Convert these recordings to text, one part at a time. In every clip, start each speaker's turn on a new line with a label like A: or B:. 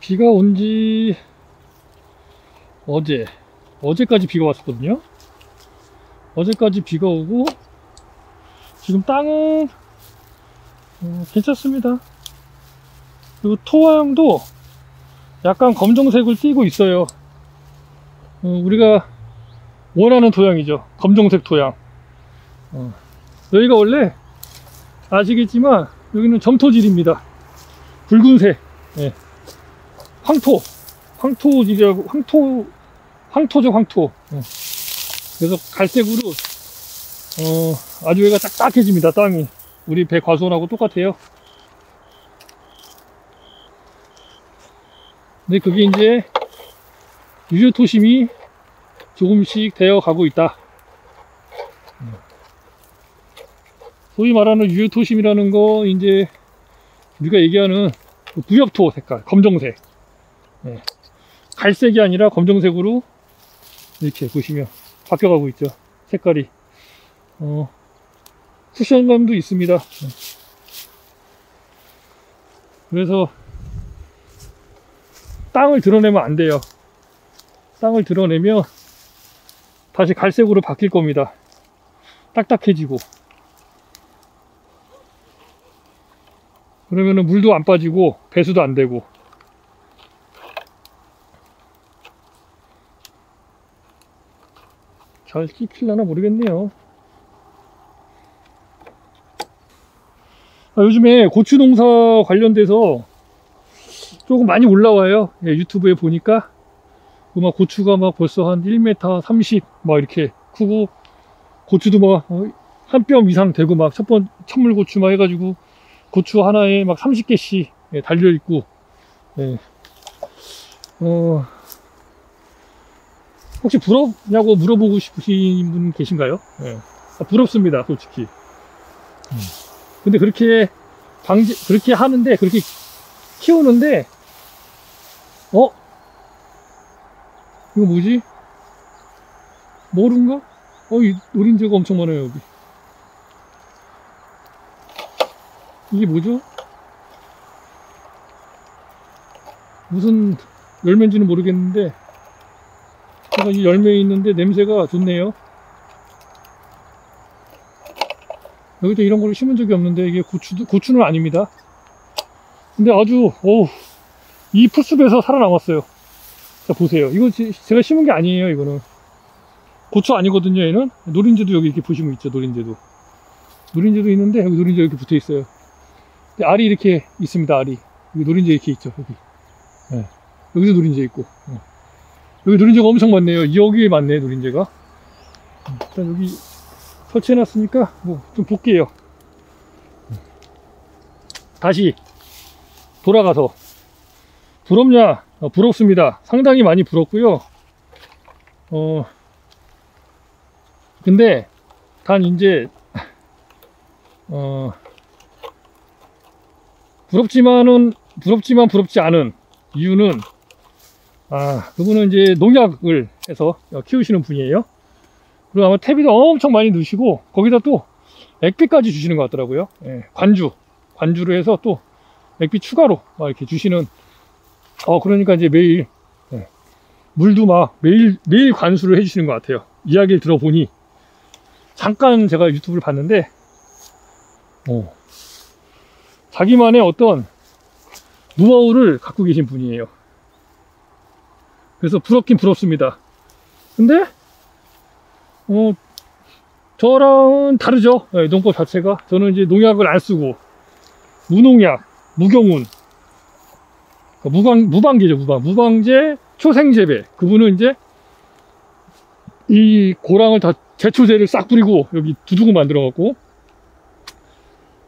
A: 비가 온지 어제까지 비가 왔었거든요. 어제까지 비가 오고 지금 땅은 괜찮습니다. 그리고 토양도 약간 검정색을 띠고 있어요. 우리가 원하는 토양이죠. 검정색 토양. 여기가 원래 아시겠지만 여기는 점토질입니다. 붉은색. 예. 황토질이라고. 황토죠, 황토. 그래서 갈색으로 아주 여기가 딱딱해집니다. 땅이 우리 배 과수원하고 똑같아요. 근데 그게 이제 유효토심이 조금씩 되어 가고 있다. 소위 말하는 유효토심이라는 거 이제 우리가 얘기하는 부엽토 색깔, 검정색. 네. 갈색이 아니라 검정색으로 이렇게 보시면 바뀌어가고 있죠. 색깔이. 쿠션감도 있습니다. 그래서 땅을 드러내면 안 돼요. 땅을 드러내면 다시 갈색으로 바뀔 겁니다. 딱딱해지고. 그러면은 물도 안 빠지고 배수도 안 되고. 잘 찍힐려나 모르겠네요. 요즘에 고추 농사 관련돼서 조금 많이 올라와요. 예, 유튜브에 보니까 막 고추가 막 벌써 한 1m 30 막 이렇게 크고, 고추도 막 한 뼘 이상 되고, 막 천물고추 막 해가지고 고추 하나에 막 30개씩 예, 달려있고. 예. 혹시 부럽냐고 물어보고 싶으신 분 계신가요? 예. 부럽습니다, 솔직히. 근데 그렇게 하는데, 그렇게 키우는데, 이거 뭐지? 모른가? 이 노린재가 엄청 많아요, 여기. 이게 뭐죠? 무슨 열매인지는 모르겠는데, 제가 이 열매에 있는데 냄새가 좋네요. 여기도 이런 걸 심은 적이 없는데, 이게 고추는 아닙니다. 근데 아주, 이 풀숲에서 살아남았어요. 자, 보세요. 이거 제가 심은 게 아니에요, 이거는. 고추 아니거든요, 얘는. 노린재도 여기 이렇게 보시면 있죠, 노린재도. 노린재도 있는데, 여기 노린재 이렇게 붙어 있어요. 근데 알이 이렇게 있습니다, 알이. 여기 노린재 이렇게 있죠, 여기. 네. 여기도 노린재 있고. 여기 노린재가 엄청 많네요. 여기에 많네, 노린재가. 일단 여기 설치해놨으니까, 좀 볼게요. 다시 돌아가서. 부럽냐? 부럽습니다. 상당히 많이 부럽고요. 근데 단 이제 부럽지만 부럽지 않은 이유는, 그분은 이제 농약을 해서 키우시는 분이에요. 그리고 아마 퇴비도 엄청 많이 넣으시고, 거기다 또 액비까지 주시는 것 같더라고요. 예, 관주로 해서 또 액비 추가로 막 이렇게 주시는. 그러니까 이제 매일, 물도 막 매일 관수를 해주시는 것 같아요. 이야기를 들어보니. 잠깐 제가 유튜브를 봤는데, 자기만의 어떤 노하우를 갖고 계신 분이에요. 그래서 부럽긴 부럽습니다. 근데, 저랑은 다르죠. 농법 자체가. 저는 이제 농약을 안 쓰고, 무농약, 무경운, 무방제죠, 무방제, 초생재배. 그분은 이제 이 고랑을 다 제초제를 싹 뿌리고 여기 두둑을 만들어 갖고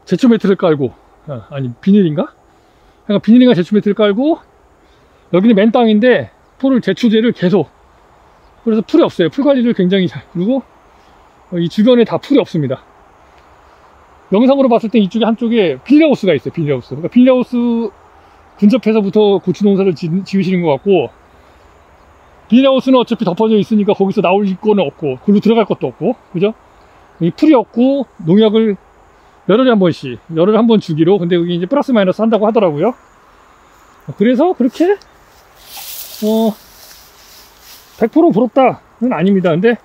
A: 제초 매트를 깔고, 아니 비닐인가? 그러니까 비닐인가 제초 매트를 깔고, 여기는 맨 땅인데 풀을 제초제를 계속. 그래서 풀이 없어요. 풀 관리를 굉장히 잘. 그리고 이 주변에 다 풀이 없습니다. 영상으로 봤을 때 이쪽에 한쪽에 비닐하우스가 있어요. 비닐하우스. 그러니까 비닐하우스 근접해서부터 고추 농사를 지으시는 것 같고, 비닐하우스는 어차피 덮어져 있으니까 거기서 나올 거는 없고, 글로 들어갈 것도 없고, 그죠? 이 풀이 없고, 농약을 열흘에 한 번씩, 열흘에 한 번 주기로. 근데 여기 이제 플러스 마이너스 한다고 하더라고요. 그래서 그렇게 100% 부럽다는 아닙니다. 근데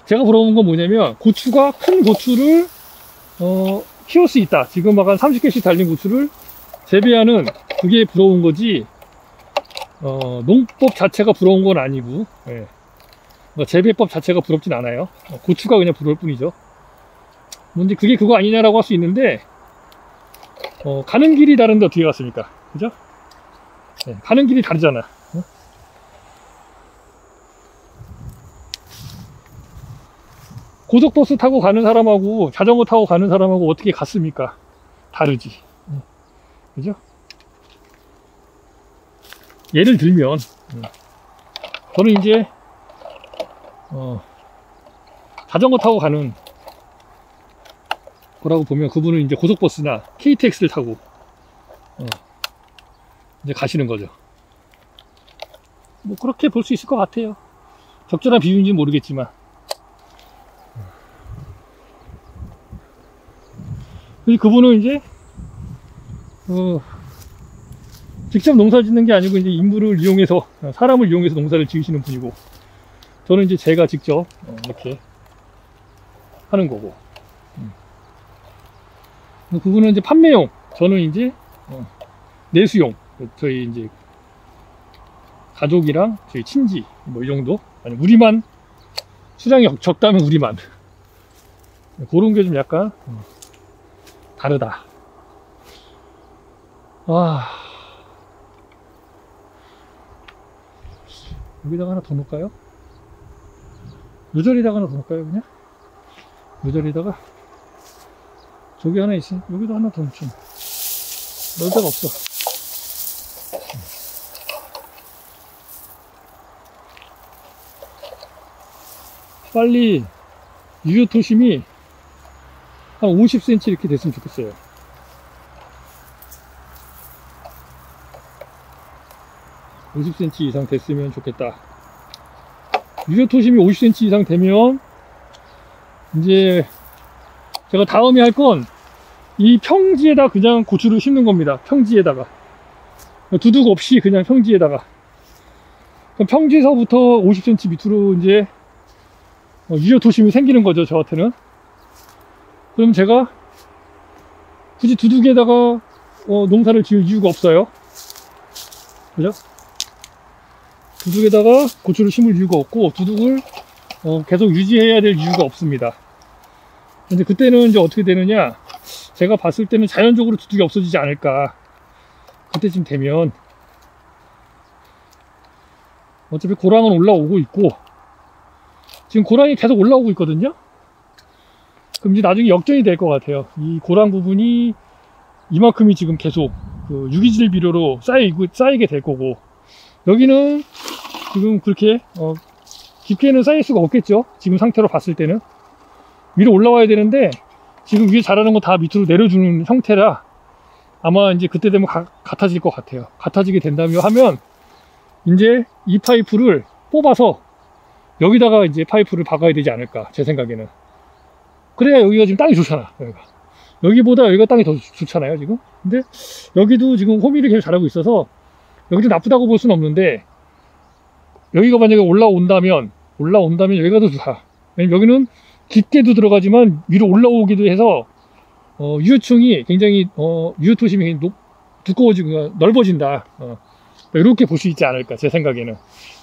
A: 제가 부러운 건 뭐냐면 고추가 큰 고추를 키울 수 있다. 지금 막 한 30개씩 달린 고추를 재배하는 그게 부러운 거지, 농법 자체가 부러운 건 아니고, 예. 재배법 자체가 부럽진 않아요. 고추가 그냥 부러울 뿐이죠. 뭔지 그게 그거 아니냐라고 할 수 있는데, 가는 길이 다른데 어떻게 갔습니까? 그죠? 예, 가는 길이 다르잖아. 고속버스 타고 가는 사람하고 자전거 타고 가는 사람하고 어떻게 갔습니까? 다르지. 그죠? 예를 들면, 저는 이제, 자전거 타고 가는 거라고 보면 그분은 이제 고속버스나 KTX를 타고, 이제 가시는 거죠. 뭐, 그렇게 볼 수 있을 것 같아요. 적절한 비유인지는 모르겠지만. 그분은 이제, 직접 농사 짓는 게 아니고 이제 인물을 이용해서, 사람을 이용해서 농사를 지으시는 분이고, 저는 이제 제가 직접 이렇게 하는 거고, 그분은 이제 판매용, 저는 이제 내수용, 저희 이제 가족이랑 저희 친지 뭐 이 정도, 아니 우리만 수량이 적다면 우리만, 그런 게 좀 약간 다르다. 여기다가 하나 더 놓을까요? 요절에다가 하나 더 놓을까요? 그냥 요절에다가 저기 하나 있어. 여기도 하나 더 놓죠. 넣을 데가 없어. 빨리 유효토심이 한 50cm 이렇게 됐으면 좋겠어요. (50cm) 이상 됐으면 좋겠다. 유효토심이 50cm 이상 되면 이제 제가 다음에 할 건 이 평지에다 그냥 고추를 심는 겁니다. 평지에다가 두둑 없이 그냥 평지에다가. 그럼 평지에서부터 50cm 밑으로 이제 유효토심이 생기는 거죠, 저한테는. 그럼 제가 굳이 두둑에다가 농사를 지을 이유가 없어요. 그죠? 두둑에다가 고추를 심을 이유가 없고, 두둑을 계속 유지해야 될 이유가 없습니다. 근데 그때는 이제 어떻게 되느냐, 제가 봤을 때는 자연적으로 두둑이 없어지지 않을까. 그때쯤 되면 어차피 고랑은 올라오고 있고, 지금 고랑이 계속 올라오고 있거든요. 그럼 이제 나중에 역전이 될 것 같아요. 이 고랑 부분이 이만큼이 지금 계속 그 유기질 비료로 쌓이게 될 거고, 여기는 지금 그렇게 깊게는 쌓일 수가 없겠죠. 지금 상태로 봤을 때는 위로 올라와야 되는데 지금 위에 자라는 거 다 밑으로 내려주는 형태라 아마 이제 그때 되면 같아질 것 같아요. 같아지게 된다며 하면 이제 이 파이프를 뽑아서 여기다가 이제 파이프를 박아야 되지 않을까, 제 생각에는. 그래야 여기가 지금 땅이 좋잖아. 여기보다 여기가 땅이 더 좋잖아요, 지금. 근데 여기도 지금 호미를 계속 자라고 있어서 여기도 나쁘다고 볼 수는 없는데, 여기가 만약에 올라온다면 여기가 더 좋다. 왜냐면 여기는 깊게도 들어가지만 위로 올라오기도 해서 유효층이 굉장히 유효토심이 두꺼워지고 넓어진다. 이렇게 볼 수 있지 않을까, 제 생각에는.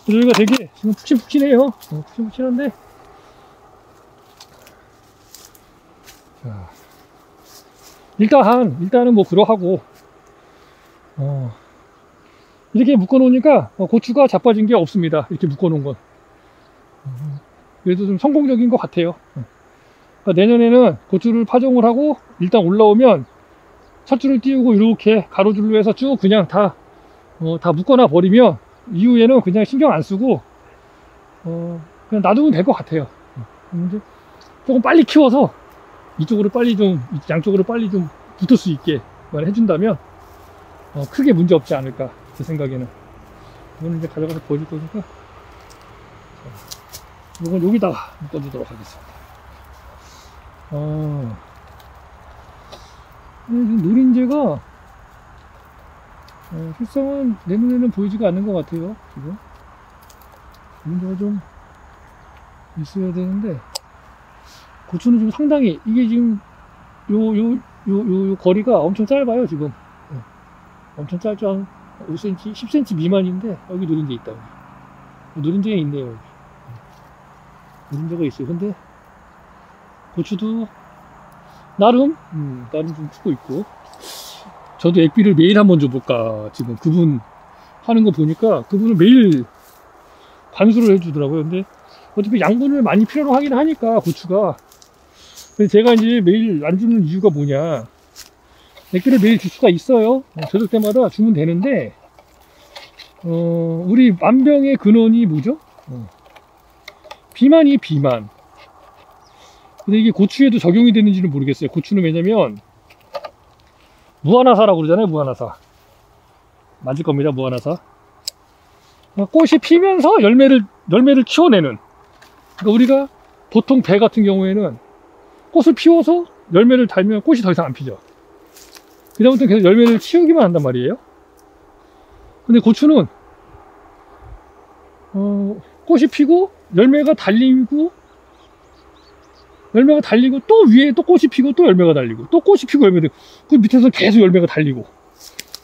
A: 그래서 여기가 되게 지금 푹신푹신해요. 푹신푹신한데, 자, 일단은 뭐 그러하고, 이렇게 묶어 놓으니까 고추가 자빠진 게 없습니다. 이렇게 묶어 놓은 건. 그래도 좀 성공적인 것 같아요. 그러니까 내년에는 고추를 파종을 하고 일단 올라오면 찻줄을 띄우고 이렇게 가로줄로 해서 쭉 그냥 다 묶어놔 버리면 이후에는 그냥 신경 안 쓰고 그냥 놔두면 될 것 같아요. 이제 조금 빨리 키워서 이쪽으로 빨리 좀, 양쪽으로 빨리 좀 붙을 수 있게 해준다면 크게 문제 없지 않을까, 제 생각에는. 이거는 이제 가져가서 보여줄 거니까 이건 여기다가 묶어주도록 하겠습니다. 노린재가 실성은 내 눈에는 보이지가 않는 것 같아요. 지금 문제가 좀 있어야 되는데, 고추는 지금 상당히, 이게 지금 요 거리가 엄청 짧아요. 지금 엄청 짧죠. 한 5cm 10cm 미만인데, 여기 누린데 있다. 여기 누린데가 있네요. 여기 누린데가 있어요. 근데 고추도 나름 좀 크고 있고, 저도 액비를 매일 한번 줘볼까. 지금 그분 하는 거 보니까 그분은 매일 관수를 해주더라고요. 근데 어차피 양분을 많이 필요로 하긴 하니까 고추가. 근데 제가 이제 매일 안 주는 이유가 뭐냐, 액비를 매일 줄 수가 있어요. 저녁 때마다 주면 되는데, 우리 만병의 근원이 뭐죠? 비만이 비만. 근데 이게 고추에도 적용이 되는지는 모르겠어요. 고추는 왜냐면 무한화사라고 그러잖아요. 무한화사. 맞을 겁니다. 무한화사. 꽃이 피면서 열매를 키워내는. 그러니까 우리가 보통 배 같은 경우에는 꽃을 피워서 열매를 달면 꽃이 더 이상 안 피죠. 그다음부터 계속 열매를 키우기만 한단 말이에요. 근데 고추는 꽃이 피고 열매가 달리고 또 위에 또 꽃이 피고 또 열매가 달리고 또 꽃이 피고 열매가 달리고, 그 밑에서 계속 열매가 달리고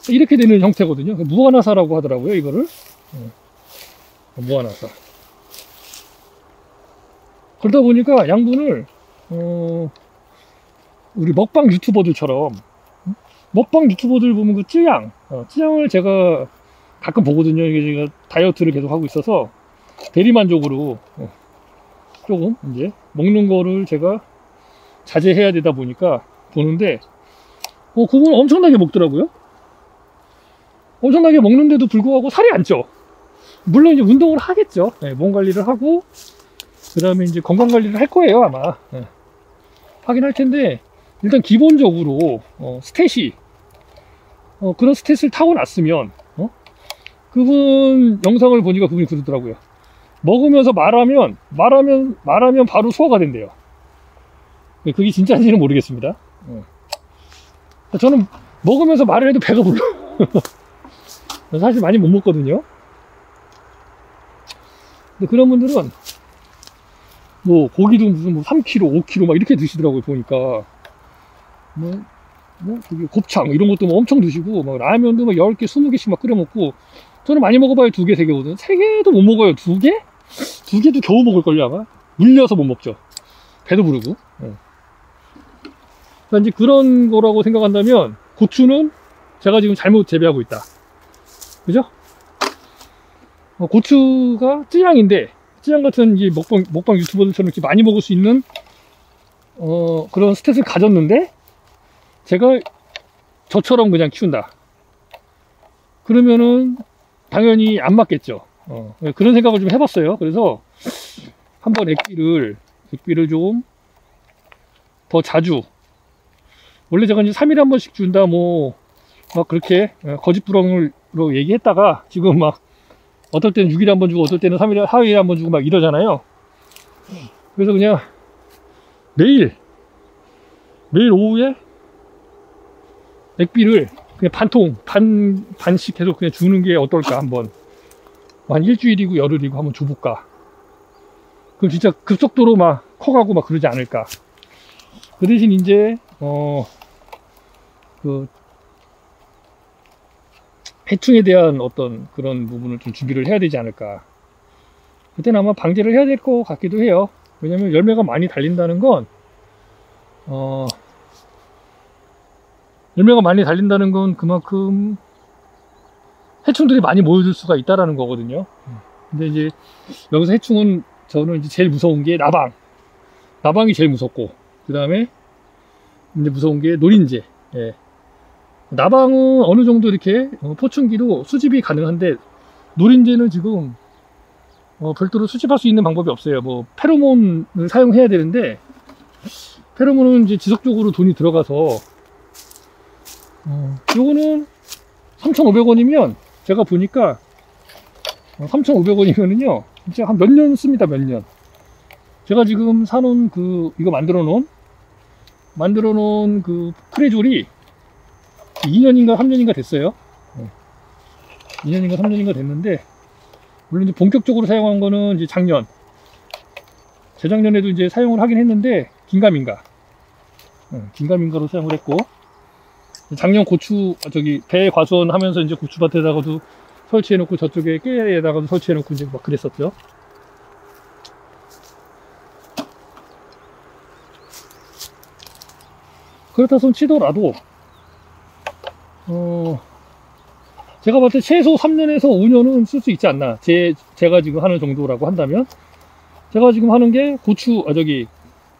A: 이렇게 되는 형태거든요. 무한화사라고 하더라고요, 이거를. 무한화사. 그러다 보니까 양분을 우리 먹방 유튜버들처럼, 먹방 유튜버들 보면 그 쯔양을 제가 가끔 보거든요. 이게 제가 다이어트를 계속 하고 있어서 대리만족으로 조금 이제 먹는 거를 제가 자제해야 되다 보니까 보는데, 그건 엄청나게 먹더라고요. 엄청나게 먹는데도 불구하고 살이 안 쪄. 물론 이제 운동을 하겠죠. 몸 관리를 하고, 그 다음에 이제 건강 관리를 할 거예요, 아마. 하긴 할 텐데, 일단 기본적으로 스탯이 그런 스탯을 타고 났으면, 그분 영상을 보니까 그분이 그러더라고요. 먹으면서 말하면 바로 소화가 된대요. 그게 진짜인지는 모르겠습니다. 저는 먹으면서 말을 해도 배가 불러. 사실 많이 못 먹거든요. 근데 그런 분들은 뭐 고기도 무슨 뭐 3kg, 5kg 막 이렇게 드시더라고요. 보니까 저기 곱창 이런 것도 뭐 엄청 드시고, 막 라면도 막 10개, 20개씩 막 끓여 먹고. 저는 많이 먹어봐야 2개, 3개거든요. 3개도 못 먹어요. 2개? 2개도 겨우 먹을걸요, 아마. 물려서 못 먹죠. 배도 부르고. 그러니까 이제 그런 거라고 생각한다면, 고추는 제가 지금 잘못 재배하고 있다. 그죠? 고추가 쯔양인데, 쯔양 같은 이 먹방 유튜버들처럼 이렇게 많이 먹을 수 있는, 그런 스탯을 가졌는데, 제가 저처럼 그냥 키운다. 그러면은, 당연히 안 맞겠죠. 그런 생각을 좀 해봤어요. 그래서 한번 액비를 좀 더 자주, 원래 제가 이제 3일에 한 번씩 준다 막 그렇게 거짓부렁으로 얘기했다가, 지금 막 어떨 때는 6일에 한 번 주고 어떨 때는 4일에 한 번 주고 막 이러잖아요. 그래서 그냥 매일 오후에 액비를 그냥 반씩 계속 그냥 주는 게 어떨까. 한번 한 일주일이고 열흘이고 한번 줘볼까. 그럼 진짜 급속도로 막 커가고 막 그러지 않을까. 그 대신 이제 그 해충에 대한 어떤 그런 부분을 좀 준비를 해야 되지 않을까. 그때는 아마 방제를 해야 될 것 같기도 해요. 왜냐면 열매가 많이 달린다는 건 그만큼 해충들이 많이 모여들 수가 있다라는 거거든요. 근데 이제 여기서 해충은 저는 이제 제일 무서운 게 나방이 제일 무섭고, 그 다음에 이제 무서운 게 노린재. 나방은 어느 정도 이렇게 포충기로 수집이 가능한데, 노린재는 지금 별도로 수집할 수 있는 방법이 없어요. 뭐 페로몬을 사용해야 되는데, 페로몬은 이제 지속적으로 돈이 들어가서, 요거는 3,500원이면 제가 보니까 3,500원이면은요 진짜 한 몇 년 씁니다. 몇 년. 제가 지금 사놓은 이거 만들어 놓은 그 크레졸이 2년인가 3년인가 됐어요. 2년인가 3년인가 됐는데, 물론 이제 본격적으로 사용한 거는 이제 작년, 재작년에도 이제 사용을 하긴 했는데, 긴가민가, 긴가민가로 사용을 했고, 작년 고추, 배 과수원 하면서 이제 고추밭에다가도 설치해놓고, 저쪽에 깨에다가도 설치해놓고 이제 막 그랬었죠. 그렇다 손 치더라도, 제가 봤을 때 최소 3년에서 5년은 쓸 수 있지 않나. 제가 지금 하는 정도라고 한다면, 제가 지금 하는 게 고추,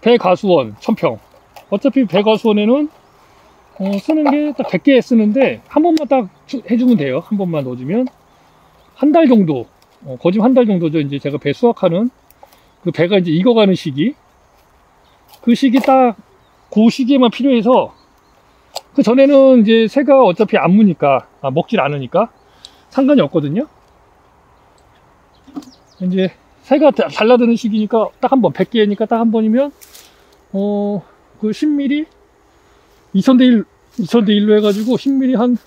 A: 배가수원 1000평. 어차피 배가수원에는, 쓰는 게 딱 100개 쓰는데, 한 번만 딱 해주면 돼요. 한 번만 넣어주면. 한 달 정도, 거짓 한 달 정도죠. 이제 제가 배 수확하는, 그 배가 이제 익어가는 시기. 그 시기 딱, 그 시기에만 필요해서, 그 전에는 이제 새가 어차피 안 무니까, 먹질 않으니까 상관이 없거든요. 이제 새가 달라드는 시기니까 딱 한 번, 100개니까 딱 한 번이면, 그 10mm, 2000대1로 해가지고 10mm 한,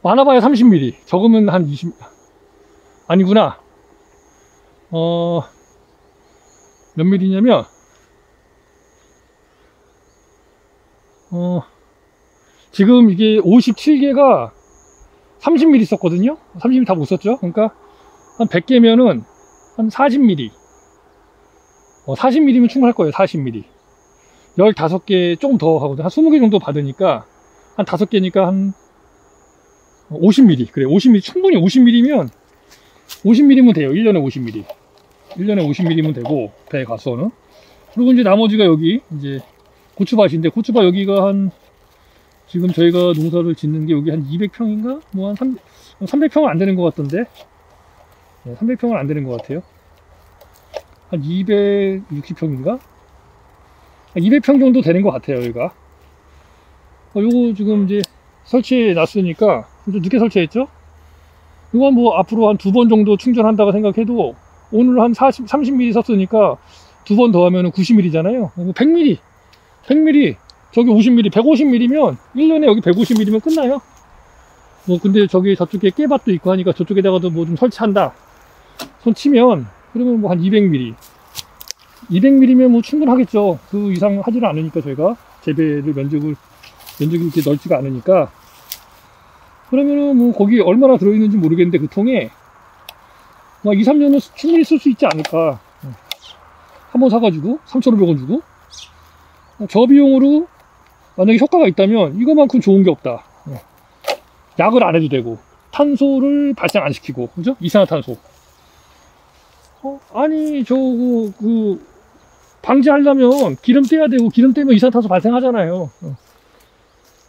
A: 많아봐야 30mm, 적으면 한 20, 아니구나. 몇 mm냐면, 지금 이게 57개가 30mm 썼거든요. 30mm 다 못 썼죠. 그러니까 한 100개면은 한 40mm, 40mm면 충분할 거예요. 40mm 15개 조금 더 하거든. 한 20개 정도 받으니까 한 5개니까 한 50mm. 그래, 50mm 충분히. 50mm면 돼요. 1년에 50mm 1년에 50mm면 되고, 배 가서는. 그리고 이제 나머지가 여기 이제 고추밭인데, 고추밭 여기가 한, 지금 저희가 농사를 짓는 게 여기 한 200평인가? 뭐 한 300평은 안 되는 것 같던데? 네, 300평은 안 되는 것 같아요. 한 260평인가? 200평 정도 되는 것 같아요, 여기가. 요거 지금 이제 설치해 놨으니까, 좀 늦게 설치했죠? 이건 뭐 앞으로 한 2번 정도 충전한다고 생각해도, 오늘 한 30mm 썼으니까 2번 더 하면 90mm잖아요. 100mm. 100mm, 저기 50mm, 150mm면 1년에 여기 150mm면 끝나요. 뭐 근데 저쪽에 깨밭도 있고 하니까 저쪽에다가도 뭐 좀 설치한다 손 치면, 그러면 뭐 한 200mm 200mm면 뭐 충분하겠죠. 그 이상 하지는 않으니까, 저희가 재배를 면적이 이렇게 넓지가 않으니까. 그러면은 뭐 거기 얼마나 들어있는지 모르겠는데, 그 통에 막 2, 3년은 충분히 쓸 수 있지 않을까. 한번 사가지고 3,500원 주고, 저 비용으로 만약에 효과가 있다면 이거만큼 좋은 게 없다. 약을 안 해도 되고, 탄소를 발생 안 시키고, 그죠? 이산화탄소. 아니, 방지하려면 기름 떼야 되고, 기름 떼면 이산화탄소 발생하잖아요.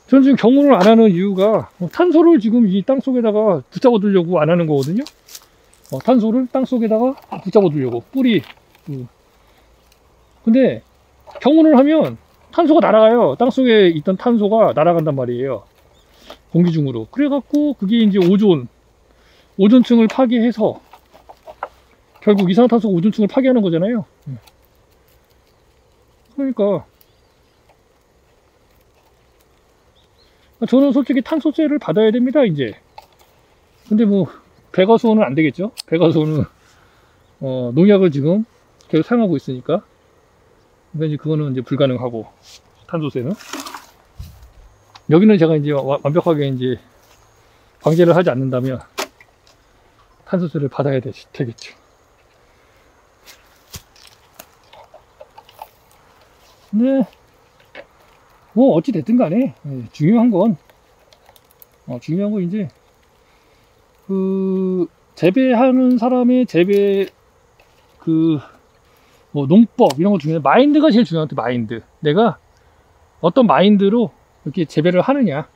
A: 저는 지금 경운을 안 하는 이유가, 탄소를 지금 이 땅 속에다가 붙잡아 두려고 안 하는 거거든요. 탄소를 땅 속에다가 붙잡아 두려고, 뿌리. 근데 경운을 하면 탄소가 날아가요. 땅속에 있던 탄소가 날아간단 말이에요. 공기 중으로. 그래갖고 그게 이제 오존층을 파괴해서 결국 이산화탄소가 오존층을 파괴하는 거잖아요. 그러니까 저는 솔직히 탄소세를 받아야 됩니다, 이제. 근데 뭐 배가수원은 안 되겠죠. 배가수원은 농약을 지금 계속 사용하고 있으니까. 그러니까 이제 그거는 이제 불가능하고, 탄소세는. 여기는 제가 이제 완벽하게 이제 방제를 하지 않는다면 탄소세를 받아야 되겠죠. 근데 뭐 어찌 됐든 간에 중요한 건 이제 그 재배하는 사람의 재배 뭐 농법 이런 거 중에 마인드가 제일 중요한 것 같아요. 마인드. 내가 어떤 마인드로 이렇게 재배를 하느냐.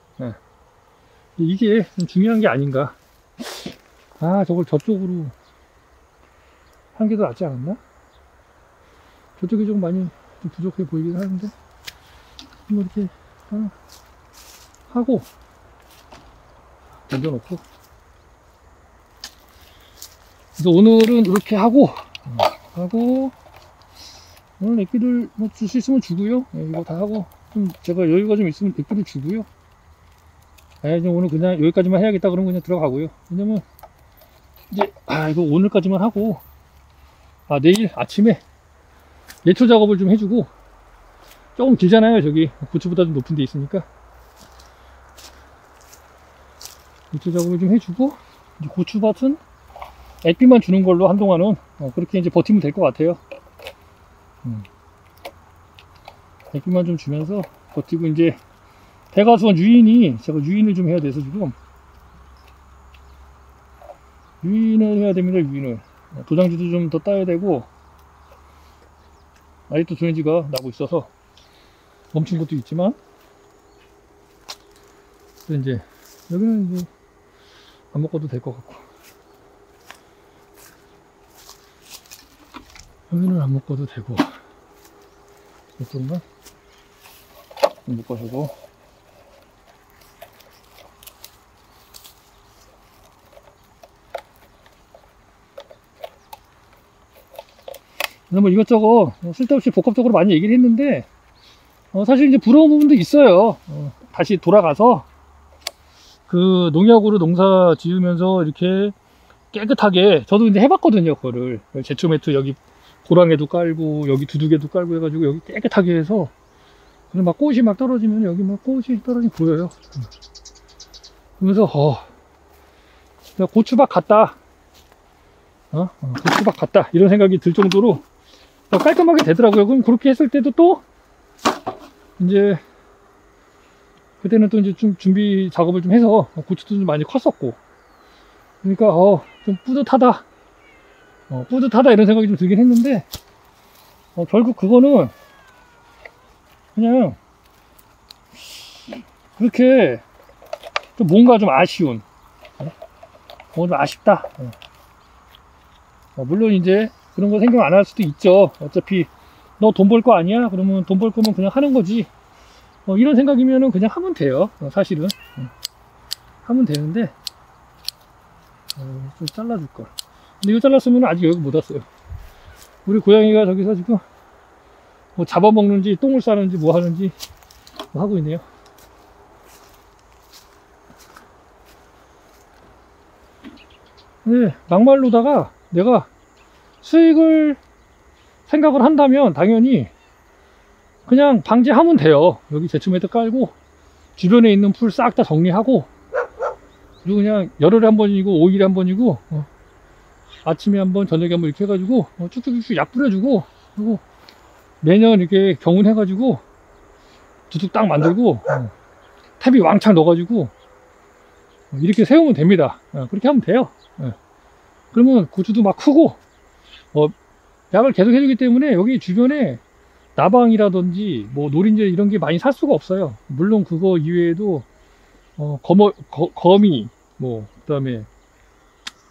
A: 이게 좀 중요한 게 아닌가. 저걸 저쪽으로 한 게 더 낫지 않았나? 저쪽이 좀 많이 좀 부족해 보이긴 하는데, 뭐 이렇게 하고 던져놓고. 그래서 오늘은 이렇게 하고 오늘 액비를 뭐 줄 수 있으면 주고요. 이거 다 하고 좀 제가 여유가 좀 있으면 액비를 주고요. 이제 오늘 그냥 여기까지만 해야겠다 그러면 그냥 들어가고요. 왜냐면 이제 이거 오늘까지만 하고 내일 아침에 예초 작업을 좀 해주고, 조금 길잖아요. 저기 고추보다 좀 높은 데 있으니까 예초 작업을 좀 해주고, 이제 고추밭은 액비만 주는 걸로 한동안은 그렇게 이제 버티면 될 것 같아요. 액비만 좀 주면서 버티고, 이제 대가수원 유인이, 제가 유인을 좀 해야 돼서 지금 유인을 해야 됩니다. 유인을 도장지도 좀 더 따야 되고, 아직도 조연지가 나고 있어서 멈춘 것도 있지만, 이제 여기는 이제 안 먹어도 될 것 같고, 여기는 안 먹어도 되고, 이쪽만 안 먹어도 되고. 뭐 이것저것 쓸데없이 복합적으로 많이 얘기를 했는데, 사실 이제 부러운 부분도 있어요. 다시 돌아가서 그 농약으로 농사 지으면서 이렇게 깨끗하게, 저도 이제 해봤거든요. 그거를 제초 매트 여기 고랑에도 깔고 여기 두둑에도 깔고 해가지고 여기 깨끗하게 해서, 막 꽃이 막 떨어지면 여기 막 꽃이 떨어지면 보여요. 그러면서 고추밭 같다, 고추밭 같다 이런 생각이 들 정도로 깔끔하게 되더라고요. 그럼 그렇게 했을 때도 또 이제 그때는 또 이제 좀 준비 작업을 좀 해서 고추도 좀 많이 컸었고, 그러니까 좀 뿌듯하다, 뿌듯하다 이런 생각이 좀 들긴 했는데, 결국 그거는 그냥 그렇게 좀 뭔가 좀 아쉬운, 좀 아쉽다. 물론 이제 그런 거 생각 안 할 수도 있죠. 어차피 너 돈 벌 거 아니야? 그러면 돈 벌 거면 그냥 하는 거지. 이런 생각이면은 그냥 하면 돼요. 사실은 하면 되는데, 좀 잘라줄 걸. 근데 이거 잘랐으면 아직 여기 못 왔어요. 우리 고양이가 저기서 지금 뭐 잡아먹는지 똥을 싸는지 뭐 하는지 뭐 하고 있네요. 네, 막말로다가 내가 수익을 생각을 한다면 당연히 그냥 방제하면 돼요. 여기 제초 매트 깔고 주변에 있는 풀 싹 다 정리하고, 그리고 그냥 열흘에 한 번이고 5일에 한 번이고 아침에 한 번 저녁에 한 번 이렇게 해가지고 쭉쭉쭉 약 뿌려주고, 그리고 매년 이렇게 경운해가지고 두둑 딱 만들고 탭이 왕창 넣어가지고 이렇게 세우면 됩니다. 그렇게 하면 돼요. 그러면 고추도 막 크고, 약을 계속 해주기 때문에 여기 주변에 나방이라든지 뭐 노린재 이런 게 많이 살 수가 없어요. 물론 그거 이외에도 거미, 뭐 그다음에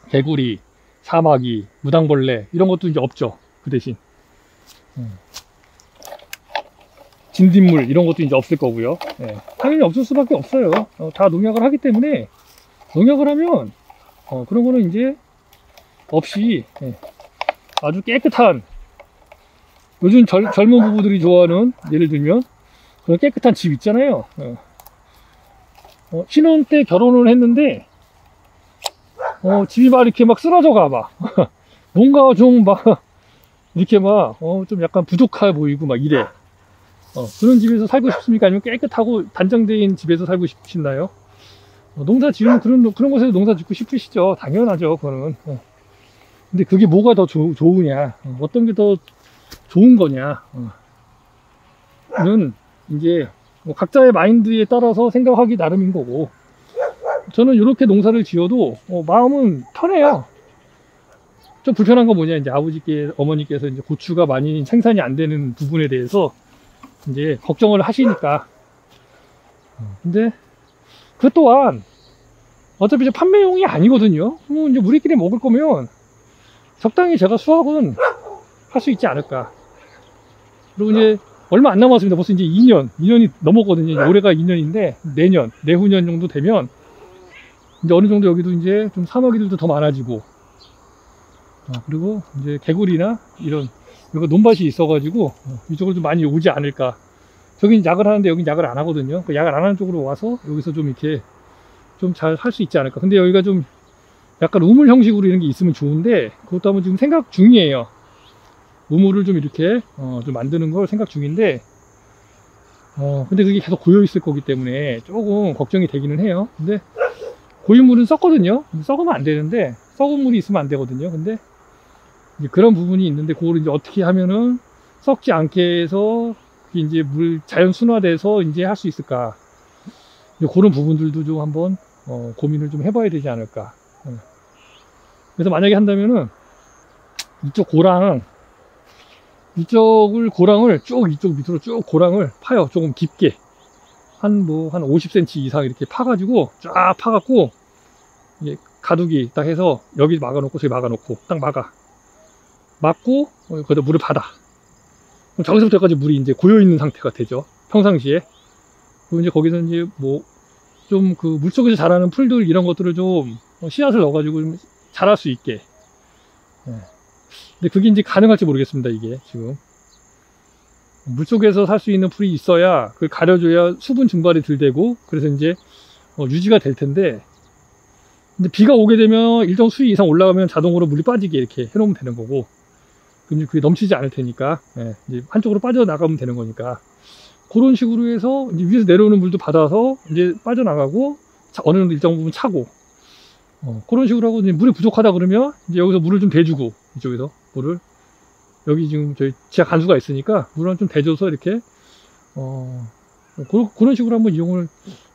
A: 개구리, 사마귀, 무당벌레 이런 것도 이제 없죠. 그 대신 진딧물 이런 것도 이제 없을 거고요. 당연히 없을 수밖에 없어요. 다 농약을 하기 때문에, 농약을 하면 그런 거는 이제 없이 아주 깨끗한, 요즘 젊은 부부들이 좋아하는, 예를 들면 그런 깨끗한 집 있잖아요. 신혼 때 결혼을 했는데 집이 막 이렇게 막 쓰러져 가 막 뭔가 좀 막 이렇게 막 좀 약간 부족해 보이고 막 이래. 그런 집에서 살고 싶습니까? 아니면 깨끗하고 단정된 집에서 살고 싶으시나요? 농사 지으면 그런 곳에서 농사 짓고 싶으시죠. 당연하죠. 그거는. 근데 그게 뭐가 더 좋으냐, 어떤 게 더 좋은 거냐, 는 이제 뭐 각자의 마인드에 따라서 생각하기 나름인 거고, 저는 이렇게 농사를 지어도 마음은 편해요. 좀 불편한 건 뭐냐, 이제 어머니께서 이제 고추가 많이 생산이 안 되는 부분에 대해서 이제 걱정을 하시니까. 근데 그 또한 어차피 이제 판매용이 아니거든요. 이제 우리끼리 먹을 거면 적당히 제가 수확은 할 수 있지 않을까. 그리고 이제 얼마 안 남았습니다. 벌써 이제 2년이 넘었거든요. 올해가 2년인데 내후년 정도 되면 이제 어느 정도 여기도 이제 좀 사마귀들도 더 많아지고, 그리고 이제 개구리나 이런 논밭이 있어가지고 이쪽으로 좀 많이 오지 않을까. 저긴 약을 하는데 여긴 약을 안 하거든요. 그 약을 안 하는 쪽으로 와서 여기서 좀 이렇게 좀 잘 살 수 있지 않을까. 근데 여기가 좀 약간 우물 형식으로 이런 게 있으면 좋은데, 그것도 한번 지금 생각 중이에요. 우물을 좀 이렇게 좀 만드는 걸 생각 중인데, 근데 그게 계속 고여 있을 거기 때문에 조금 걱정이 되기는 해요. 근데 고인 물은 썩거든요. 썩으면 안 되는데, 썩은 물이 있으면 안 되거든요. 근데 이제 그런 부분이 있는데, 그거를 이제 어떻게 하면은 썩지 않게 해서 이제 물 자연 순화돼서 이제 할 수 있을까. 그런 부분들도 좀 한번 고민을 좀 해봐야 되지 않을까. 그래서 만약에 한다면은 이쪽 고랑을 쭉 이쪽 밑으로 쭉 고랑을 파요. 조금 깊게 한 50cm 이상 이렇게 파가지고 쫙 파갖고 이게 가두기 딱 해서 여기 막아놓고 저기 막아놓고 딱 막고 거기다 물을 받아. 그럼 저기서부터까지 물이 이제 고여 있는 상태가 되죠. 평상시에. 그리고 이제 거기서 이제 뭐 좀 그 물속에서 자라는 풀들 이런 것들을 좀 씨앗을 넣어가지고 좀 자랄 수 있게. 근데 그게 이제 가능할지 모르겠습니다. 이게 지금 물속에서 살 수 있는 풀이 있어야 그걸 가려줘야 수분 증발이 덜 되고, 그래서 이제 유지가 될 텐데, 근데 비가 오게 되면 일정 수위 이상 올라가면 자동으로 물이 빠지게 이렇게 해놓으면 되는 거고, 그럼 그게 넘치지 않을 테니까 이제 한쪽으로 빠져나가면 되는 거니까, 그런 식으로 해서 이제 위에서 내려오는 물도 받아서 이제 빠져나가고 어느 정도 일정 부분 차고, 그런 식으로 하고, 이제 물이 부족하다 그러면 이제 여기서 물을 좀 대주고, 이쪽에서 물을, 여기 지금 저희 지하 간수가 있으니까 물을 좀 대줘서 이렇게 그런 식으로 한번 이용을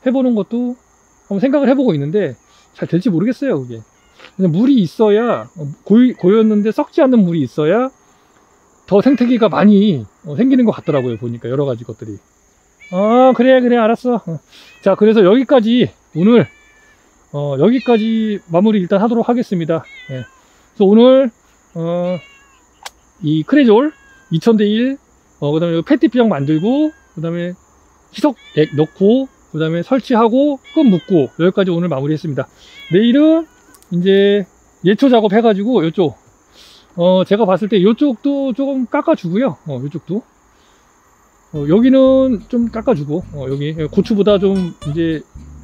A: 해보는 것도 한번 생각을 해보고 있는데, 잘 될지 모르겠어요. 그게 그냥 물이 있어야, 고였는데 썩지 않는 물이 있어야 더 생태계가 많이 생기는 것 같더라고요. 보니까 여러 가지 것들이. 그래 알았어. 자, 그래서 여기까지 오늘 여기까지 마무리 일단 하도록 하겠습니다. 그래서 오늘 이 크레졸 2000대1 그 다음에 페티피형 만들고, 그 다음에 희석액 넣고, 그 다음에 설치하고 끈 묶고, 여기까지 오늘 마무리 했습니다. 내일은 이제 예초 작업 해가지고 이쪽 제가 봤을 때 이쪽도 조금 깎아주고요. 이쪽도 여기는 좀 깎아주고, 여기 고추보다 좀 이제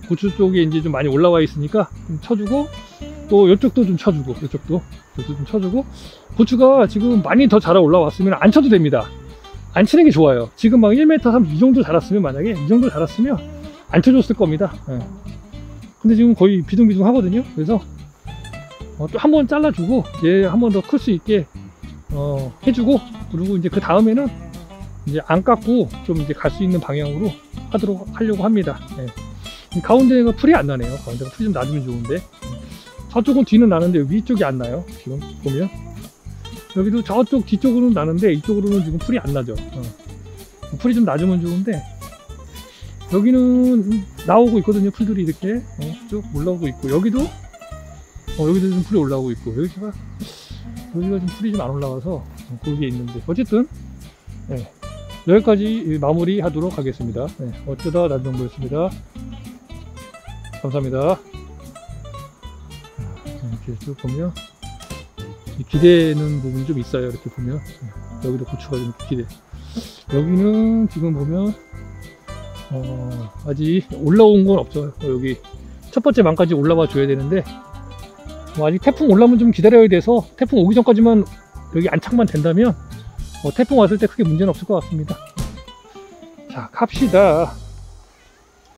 A: 고추 쪽에 이제 좀 많이 올라와 있으니까 좀 쳐주고, 또 이쪽도 좀 쳐주고, 이쪽도 좀 쳐주고. 고추가 지금 많이 더 자라 올라왔으면 안 쳐도 됩니다. 안 치는 게 좋아요. 지금 막 1m 30 이 정도 자랐으면, 만약에 이 정도 자랐으면 안 쳐줬을 겁니다. 근데 지금 거의 비둥비둥 하거든요. 그래서 또 한 번 잘라주고, 얘 한 번 더 클 수 있게 해주고, 그리고 이제 그 다음에는 이제 안 깎고 좀 이제 갈 수 있는 방향으로 하려고 합니다. 가운데가 풀이 안 나네요. 가운데가 풀이 좀 놔주면 좋은데, 저쪽은 뒤는 나는데 위쪽이 안 나요. 지금 보면 여기도 저쪽 뒤쪽으로는 나는데 이쪽으로는 지금 풀이 안 나죠. 풀이 좀 놔주면 좋은데, 여기는 나오고 있거든요. 풀들이 이렇게 쭉 올라오고 있고, 여기도 좀 풀이 올라오고 있고, 여기가 좀 풀이 좀 안 올라와서 거기에 있는데, 어쨌든 여기까지 마무리 하도록 하겠습니다. 어쩌다 남정보였습니다. 감사합니다. 이렇게 쭉 보면 기대는 부분이 좀 있어요. 이렇게 보면 여기도 고추가 좀 기대. 여기는 지금 보면 아직 올라온 건 없죠. 여기 첫 번째 망까지 올라와 줘야 되는데, 아직 태풍 올라오면 좀 기다려야 돼서, 태풍 오기 전까지만 여기 안착만 된다면 태풍 왔을 때 크게 문제는 없을 것 같습니다. 자, 갑시다.